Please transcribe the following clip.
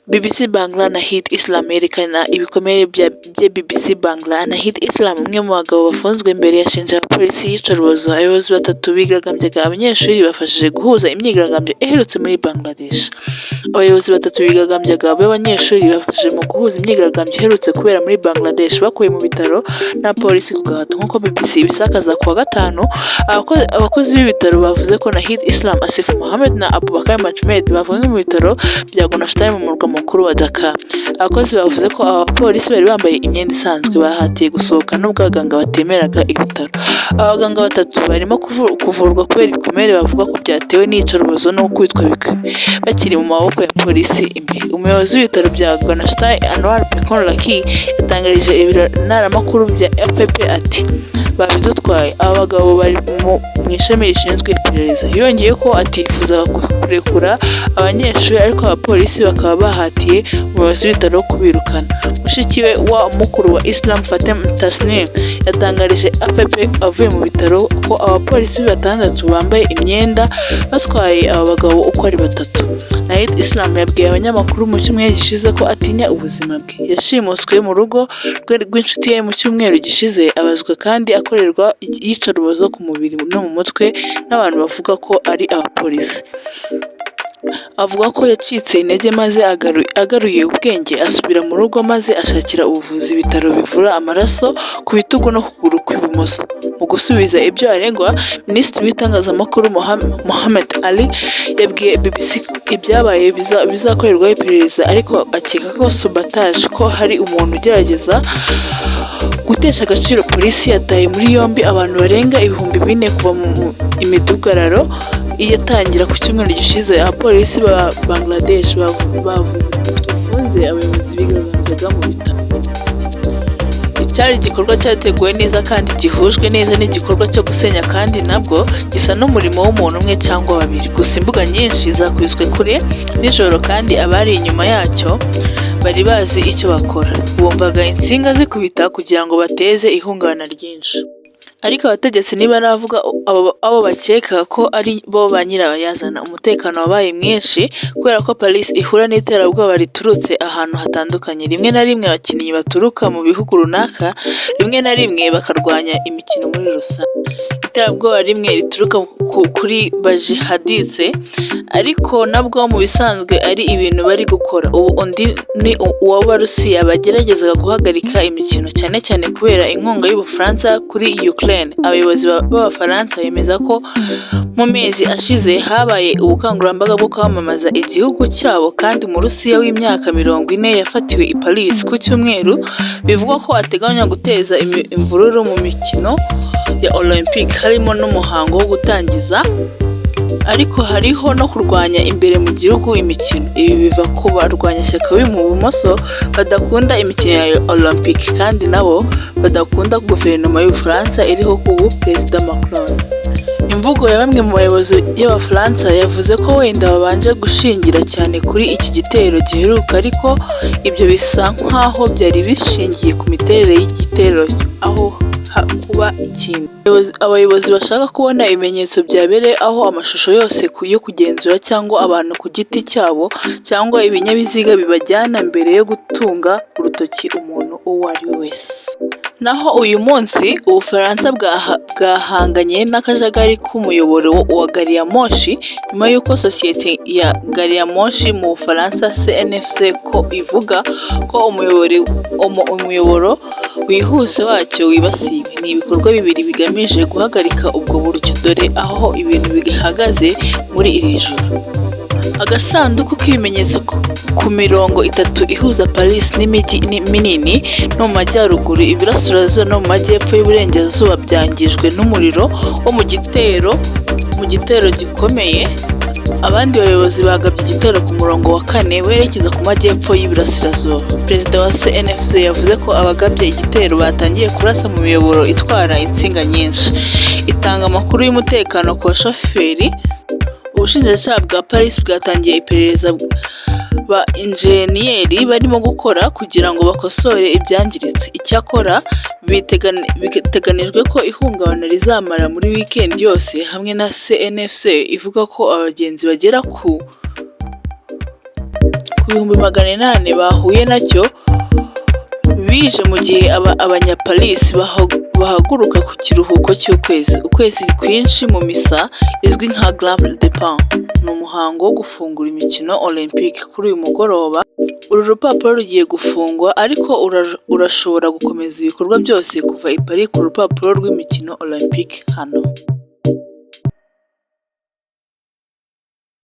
BBC Bangla na Hit Islam yerekana ibikomere bya BBC Bangla na Hit Islam. Umwe mu bagabo bafunzwe mbere yashinja abapolisi iyicarubozo abayobozi batatu bigaragambyaga abanyeshuri bafashije guhuza imyigaragambyo iherutse muri Bangladesh. Abayobozi batatu bigaragambyaga b'abanyeshuri bafashije mu guhuza imyigaragambyo iherutse kubera muri Bangladesh bakuye mu bitaro na polisi ku gahato nk'uko BBC ibisakaza kuwa gatanu. Abakozi b'ibitaro bavuze ko na Hit Islam, Asif Mohammed na Abubakar Majmed bavuye mu bitaro bya Gonashtai mu murwa mukuru wa Dhaka. Abakozi bavuze ko abapolisi bari bambaye imyenda isanzwe bahatiye gusohoka n'ubwo abaganga batemeraga ibitaro. Abaganga batatu barimo kuvurwa kubera ibikomere bavuga ko byatewe n'iyicarubozo no kwitwa bakiri mu maboko ya polisi imbere. Umuyobozi w'ibitaro bya Gonashtai Anwar Pekon Laki yatangarije ibinaramakuru bya FPP ati babidutwaye. Aba bagabo bari mu ishami rishinzwe iperereza. Yongeye ko atifuza kurekura abanyeshuri ariko abapolisi bakaba bahatiye umuyobozi w'ibitaro kubirukana. Mushiki we wa mukuru wa Islam Fatem Tasnim yatangarije AFP avuye mu bitaro ko abapolisi batandatu bambaye imyenda batwaye aba bagabo uko ari batatu. Nahid Islam yabwiye abanyamakuru mu cyumweru gishize ko atinya ubuzima bwe. Yashimuswe mu rugo rw'inshuti ye mu cyumweru gishize, abazwa kandi akorerwa iyicarubozo ku mubiri no mu mutwe n'abantu bavuga ko ari abapolisi. Avuga ko yacitse intege maze agaruye ubwenge asubira mu rugo maze ashakira ubuvuzi ibitaro bivura amaraso ku bitugu no kuguru kw'ibumoso. Mu gusubiza ibyo arengwa, Minisitiri w'itangazamakuru Mohammed Ali yabwiye BBC ibyabaye bizakorerwaho iperereza ariko akeka ko sabotage, ko hari umuntu ugerageza gutesha agaciro polisi. Yataye muri yombi abantu barenga 4,000 kuva mu imidugararo iyatangira ku cyumweru gishize. Abapolisi ba Bangladesh bafunze abayobozi bigaragambyaga mu bitaro. Icyari igikorwa cyateguwe neza kandi gihujwe neza n'igikorwa cyo gusenya, kandi nabwo gisa n'umurimo w'umuntu umwe cyangwa babiri. Gusa imbuga nyinshi zakubiswe kure nijoro kandi abari inyuma yacyo bari bazi icyo bakora. Bumvaga insinga zikubita kugira ngo bateze ihungabana ryinshi. Ariko abategetsi ntibaravuga abo bakeka ko ari bo ba nyirabayazana. Umutekano wabaye mwinshi kubera ko Paris ihura n'iterabwoba riturutse ahantu hatandukanye. Rimwe na rimwe abakinnyi baturuka mu bihugu runaka, rimwe na rimwe bakarwanya imikino muri rusange. Iterabwoba rimwe rituruka kuri bajihadiste, ariko nabwo mu bisanzwe ari ibintu bari gukora. Ubu undi ni uw'Abarusiya bageragezaga guhagarika imikino cyane cyane kubera inkunga y'Ubufaransa kuri Ukraine. Abayobozi b'Abafaransa bemeza ko mu mezi ashize habaye ubukangurambaga bwo kwamamaza igihugu cyabo, kandi mu Rusiya w'imyaka 40 yafatiwe i Paris ku cyumweru. Bivugwa ko ateganya guteza imvururu mu mikino ya Olympic, harimo n'umuhango wo gutangiza, ariko hariho no kurwanya imbere mu gihugu imikino. Ibi biva ku barwanyashyaka b'i mu bumoso badakunda imikino ya Olympic kandi nabo badakunda guverinoma y'Ubufaransa iriho ubu Perezida Macron. Imvugo ya bamwe mu bayobozi y'Abafaransa yavuze ko wenda babanje gushingira cyane kuri iki gitero giheruka, ariko ibyo bisa nk'aho byari bishingiye ku miterere y'igitero aho kuba ikintu. Abayobozi bashaka kubona ibimenyetso byabereye aho amashusho yose yo kugenzura cyangwa abantu ku giti cyabo cyangwa ibinyabiziga bibajyana mbere yo gutunga urutoki umuntu uwo ari we wese. Naho uyu munsi Ubufaransa bwahanganye n'akajagari k'umuyoboro wa gariyamoshi nyuma y'uko sosiyete ya gariyamoshi mu Bufaransa CNFC ko ivuga ko umuyoboro wihuse wacyo wibasiwe. Ni ibikorwa bibiri bigamije guhagarika ubwo buryo. Dore aho ibintu bihagaze muri iri joro. Agasanduku k'ibimenyetso ku mirongo itatu ihuza Paris n'imijyi minini no mu majyaruguru, iburasirazuba no mu majyepfo y'uburengerazuba byangijwe n'umuriro wo mu gitero gikomeye. Abandi bayobozi bagabye igitero ku murongo wa 4 werekeza ku majyepfo y'Iburasirazuba. Perezida wa CNFC yavuze ko abagabye igitero batangiye kurasa mu miyoboro itwara insinga nyinshi. Itanga amakuru y'umutekano ku bashoferi. Ubushinjacyaha bwa Paris bwatangiye iperereza ba injeniyeri barimo gukora kugira ngo bakosore ibyangiritse. Icyakora biteganijwe ko ihungabana rizamara muri weekend yose, hamwe na CNFC ivuga ko abagenzi bagera ku ku bihumbi 800 bahuye nacyo bije mu gihe abanyaparis bahaguruka ku kiruhuko cy'ukwezi. Ukwezi kwinshi mu misa izwi nka Grand Départ ni umuhango wo gufungura imikino Olympique. Kuri uyu mugoroba uru rupapuro rugiye gufungwa, ariko urashobora gukomeza ibikorwa byose kuva i Paris ku rupapuro rw'imikino Olympique hano.